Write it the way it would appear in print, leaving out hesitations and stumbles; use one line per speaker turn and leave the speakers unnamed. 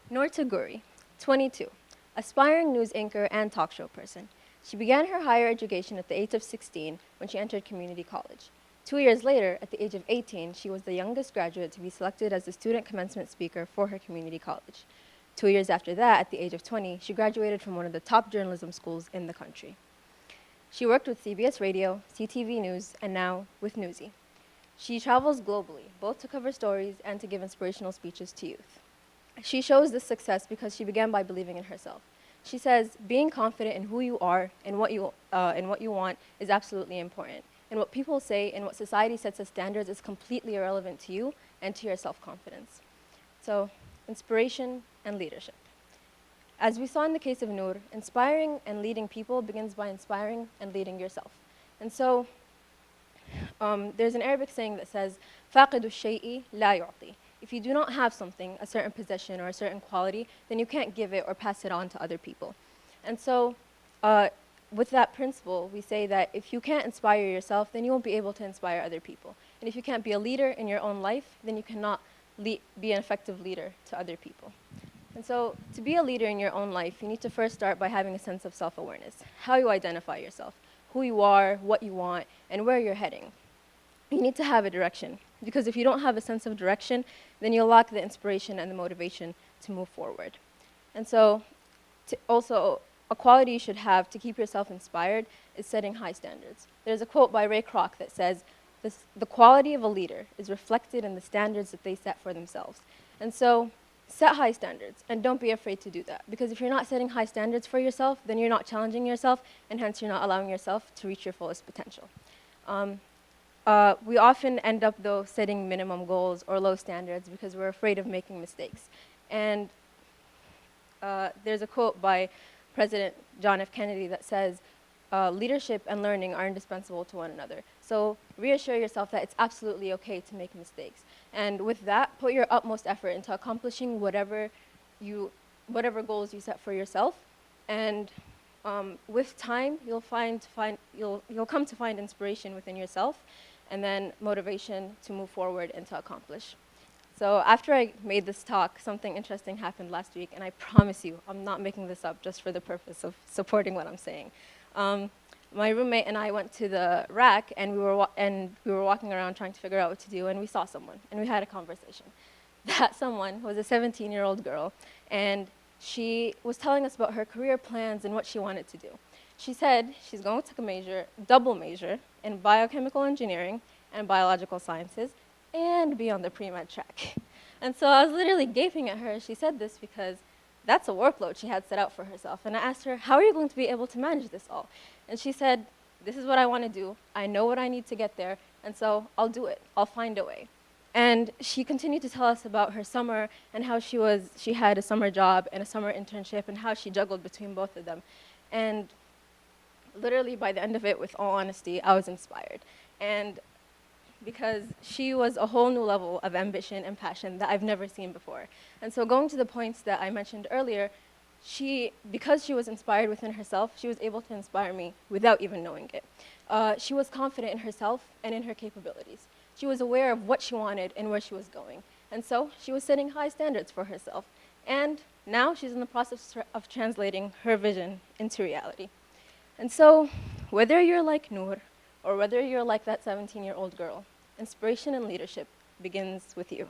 Noor Taguri, 22, aspiring news anchor and talk show person. She began her higher education at the age of 16 when she entered community college. 2 years later, at the age of 18, she was the youngest graduate to be selected as the student commencement speaker for her community college. 2 years after that, at the age of 20, she graduated from one of the top journalism schools in the country. She worked with CBS Radio, CTV News, and now with Newsy. She travels globally, both to cover stories and to give inspirational speeches to youth. She shows this success because she began by believing in herself. She says, being confident in who you are and what you want is absolutely important. And what people say and what society sets as standards is completely irrelevant to you and to your self-confidence. So, inspiration and leadership. As we saw in the case of Noor, inspiring and leading people begins by inspiring and leading yourself. And so, there's an Arabic saying that says, فَاقِدُ الشَّيْءِ لَا يُعْطِي. If you do not have something, a certain possession or a certain quality, then you can't give it or pass it on to other people. And so, with that principle, we say that if you can't inspire yourself, then you won't be able to inspire other people. And if you can't be a leader in your own life, then you cannot be an effective leader to other people. And so, to be a leader in your own life, you need to first start by having a sense of self-awareness, how you identify yourself, who you are, what you want, and where you're heading. You need to have a direction, because if you don't have a sense of direction, then you'll lack the inspiration and the motivation to move forward. And so, also, a quality you should have to keep yourself inspired is setting high standards. There's a quote by Ray Kroc that says, the quality of a leader is reflected in the standards that they set for themselves. And so, set high standards, and don't be afraid to do that. Because if you're not setting high standards for yourself, then you're not challenging yourself, and hence you're not allowing yourself to reach your fullest potential. We often end up, though, setting minimum goals or low standards because we're afraid of making mistakes. And there's a quote by President John F. Kennedy that says, leadership and learning are indispensable to one another. So reassure yourself that it's absolutely okay to make mistakes. And with that, put your utmost effort into accomplishing whatever goals you set for yourself. And with time, you'll come to find inspiration within yourself, and then motivation to move forward and to accomplish. So after I made this talk, something interesting happened last week, and I promise you, I'm not making this up just for the purpose of supporting what I'm saying. My roommate and I went to the rack, and we were walking around trying to figure out what to do, and we saw someone, and we had a conversation. That someone was a 17-year-old girl, and she was telling us about her career plans and what she wanted to do. She said she's going to take a double major in biochemical engineering and biological sciences, and be on the pre-med track. And so I was literally gaping at her as she said this, because that's a workload she had set out for herself. And I asked her, how are you going to be able to manage this all? And she said, this is what I want to do. I know what I need to get there, and so I'll do it. I'll find a way. And she continued to tell us about her summer and how she had a summer job and a summer internship and how she juggled between both of them. And literally by the end of it, with all honesty, I was inspired. And because she was a whole new level of ambition and passion that I've never seen before. And so going to the points that I mentioned earlier, because she was inspired within herself, she was able to inspire me without even knowing it. She was confident in herself and in her capabilities. She was aware of what she wanted and where she was going. And so she was setting high standards for herself. And now she's in the process of translating her vision into reality. And so whether you're like Noor, or whether you're like that 17-year-old girl, inspiration and leadership begins with you.